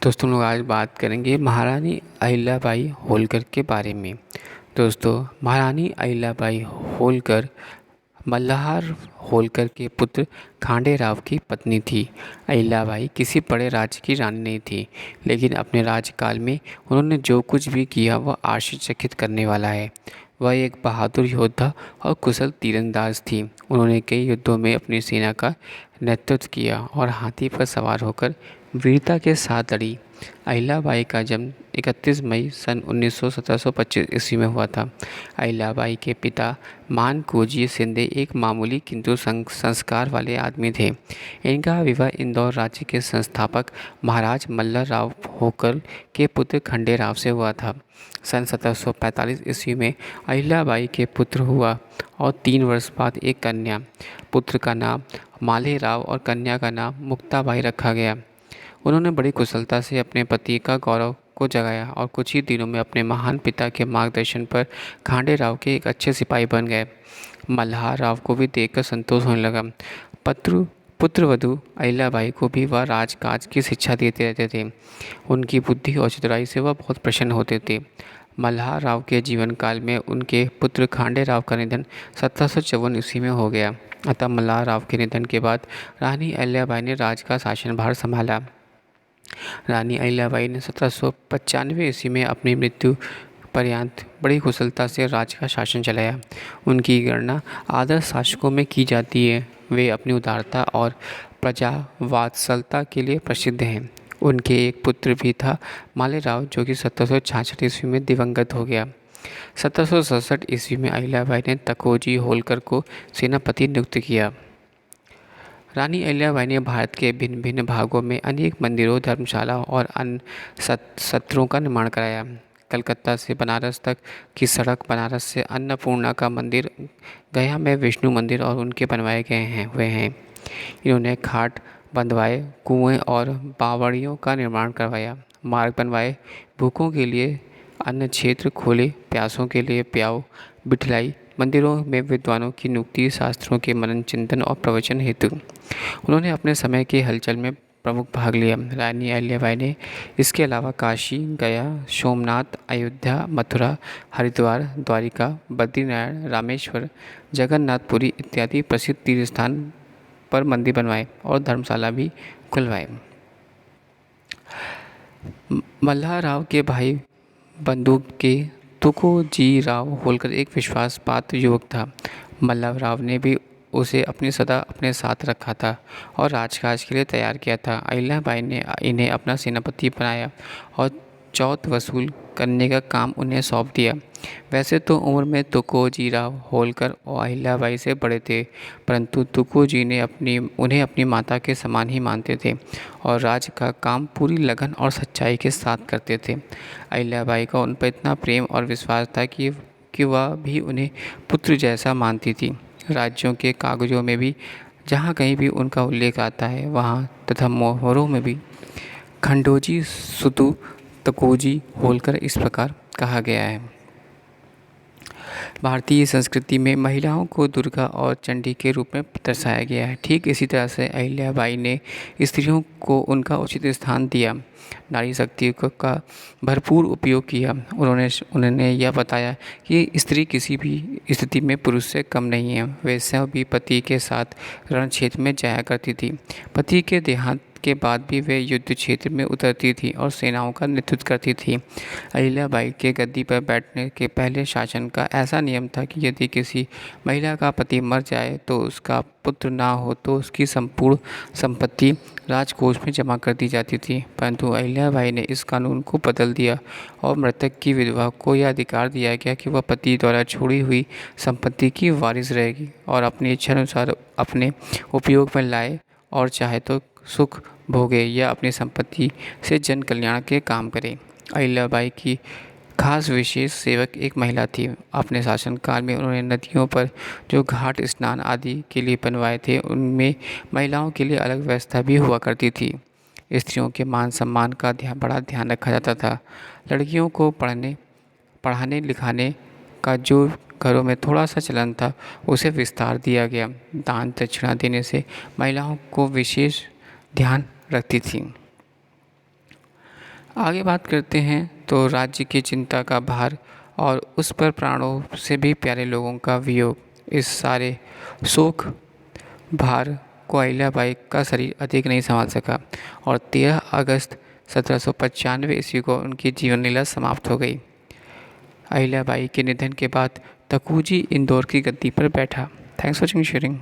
दोस्तों लोग आज बात करेंगे महारानी अहिल्याबाई होलकर के बारे में। दोस्तों महारानी अहिल्याबाई होलकर मल्हार होलकर के पुत्र खांडेराव की पत्नी थी। अहिल्याबाई किसी बड़े राज्य की रानी नहीं थी, लेकिन अपने राज्यकाल में उन्होंने जो कुछ भी किया वह आश्चर्यचकित करने वाला है। वह एक बहादुर योद्धा और कुशल तीरंदाज थी। उन्होंने कई युद्धों में अपनी सेना का नेतृत्व किया और हाथी पर सवार होकर वीरता के साथ लड़ी। अहिल्याबाई का जन्म 31 मई सन 1725 ईस्वी में हुआ था। अहिल्याबाई के पिता मानकोजी शिंदे एक मामूली किंतु संस्कार वाले आदमी थे। इनका विवाह इंदौर राज्य के संस्थापक महाराज मल्लराव होलकर के पुत्र खंडेराव से हुआ था। सन 1745 ईस्वी में अहिल्याबाई के पुत्र हुआ और 3 वर्ष बाद एक कन्या। पुत्र का नाम मालेराव और कन्या का नाम मुक्ताबाई रखा गया। उन्होंने बड़ी कुशलता से अपने पति का गौरव को जगाया और कुछ ही दिनों में अपने महान पिता के मार्गदर्शन पर खांडेराव के एक अच्छे सिपाही बन गए। मल्हार राव को भी देखकर संतोष होने लगा। पत्र पुत्रवधू अहिल्याबाई को भी वह राजकाज की शिक्षा देते रहते थे। उनकी बुद्धि और चतुराई से वह बहुत प्रसन्न होते थे। मल्हार राव के जीवन काल में उनके पुत्र खांडेराव का निधन 1754 ईस्वी में हो गया। अतः मल्हार राव के निधन के बाद रानी अहिल्याबाई ने राज का शासनभार संभाला। रानी अहिल्याबाई ने 1795 ईस्वी में अपनी मृत्यु पर्यंत बड़ी कुशलता से राज्य का शासन चलाया। उनकी गणना आदर्श शासकों में की जाती है। वे अपनी उदारता और प्रजा वात्सलता के लिए प्रसिद्ध हैं। उनके एक पुत्र भी था मालेराव, जो कि 1766 ईस्वी में दिवंगत हो गया। 1767 ईस्वी में अहिल्याबाई ने तकोजी होलकर को सेनापति नियुक्त किया। रानी अहिल्याबाई ने भारत के भिन्न भिन्न भागों में अनेक मंदिरों, धर्मशालाओं और अन्य सत्रों का निर्माण कराया। कलकत्ता से बनारस तक की सड़क, बनारस से अन्नपूर्णा का मंदिर, गया में विष्णु मंदिर और उनके बनवाए गए हुए हैं। इन्होंने घाट बंधवाए, कुएं और बावड़ियों का निर्माण करवाया, मार्ग बनवाए, भूखों के लिए अन्न क्षेत्र खोले, प्यासों के लिए प्याऊ बिठलाई, मंदिरों में विद्वानों की नियुक्ति, शास्त्रों के मनन चिंतन और प्रवचन हेतु उन्होंने अपने समय के हलचल में प्रमुख भाग लिया। रानी अहिल्याबाई ने इसके अलावा काशी, गया, सोमनाथ, अयोध्या, मथुरा, हरिद्वार, द्वारिका, बद्रीनारायण, रामेश्वर, जगन्नाथपुरी इत्यादि प्रसिद्ध तीर्थ स्थान पर मंदिर बनवाए और धर्मशाला भी खुलवाए। मल्हार राव के भाई बंधु के तुकोजी राव होलकर एक विश्वासपात्र युवक था। मल्हार राव ने भी उसे सदा अपने साथ रखा था और राजकाज के लिए तैयार किया था। अहिल्याबाई ने इन्हें अपना सेनापति बनाया और चौथ वसूल करने का काम उन्हें सौंप दिया। वैसे तो उम्र में तुकोजी राव होलकर और अहिल्याबाई से बड़े थे, परंतु तुकोजी ने उन्हें अपनी माता के समान ही मानते थे और राज का काम पूरी लगन और सच्चाई के साथ करते थे। अहिल्याबाई का उन पर इतना प्रेम और विश्वास था कि वह भी उन्हें पुत्र जैसा मानती थी। राज्यों के कागजों में भी जहाँ कहीं भी उनका उल्लेख आता है, वहाँ तथा मोहरों में भी खंडोजी सुतु तकोजी होलकर इस प्रकार कहा गया है। भारतीय संस्कृति में महिलाओं को दुर्गा और चंडी के रूप में दर्शाया गया है। ठीक इसी तरह से अहिल्याबाई ने स्त्रियों को उनका उचित स्थान दिया, नारी शक्ति का भरपूर उपयोग किया। उन्होंने यह बताया कि स्त्री किसी भी स्थिति में पुरुष से कम नहीं है। वे स्वयं भी पति के साथ रण क्षेत्र में जाया करती थी। पति के देहांत के बाद भी वे युद्ध क्षेत्र में उतरती थी और सेनाओं का नेतृत्व करती थी। अहिल्याबाई के गद्दी पर बैठने के पहले शासन का ऐसा नियम था कि यदि किसी महिला का पति मर जाए तो उसका पुत्र ना हो तो उसकी संपूर्ण संपत्ति राजकोष में जमा कर दी जाती थी। परंतु अहिल्याबाई ने इस कानून को बदल दिया और मृतक की विधवा को यह अधिकार दिया गया कि वह पति द्वारा छोड़ी हुई संपत्ति की वारिस रहेगी और अपनी इच्छा अनुसार अपने उपयोग में लाए और चाहे तो सुख भोगे या अपनी संपत्ति से जन कल्याण के काम करे। अहिल्याबाई की खास विशेष सेवक एक महिला थी। अपने शासनकाल में उन्होंने नदियों पर जो घाट स्नान आदि के लिए बनवाए थे, उनमें महिलाओं के लिए अलग व्यवस्था भी हुआ करती थी। स्त्रियों के मान सम्मान का बड़ा ध्यान रखा जाता था। लड़कियों को पढ़ाने लिखाने का जो घरों में थोड़ा सा चलन था, उसे विस्तार दिया गया। दान दक्षिणा देने से महिलाओं को विशेष ध्यान रखती थी। आगे बात करते हैं तो राज्य की चिंता का भार और उस पर प्राणों से भी प्यारे लोगों का वियोग, इस सारे शोक भार को अहिल्याबाई का शरीर अधिक नहीं संभाल सका और 13 अगस्त 1795 ईस्वी को उनकी जीवन लीला समाप्त हो गई। अहिल्याबाई के निधन के बाद तकुजी इंदौर की गद्दी पर बैठा। Thanks for watching sharing.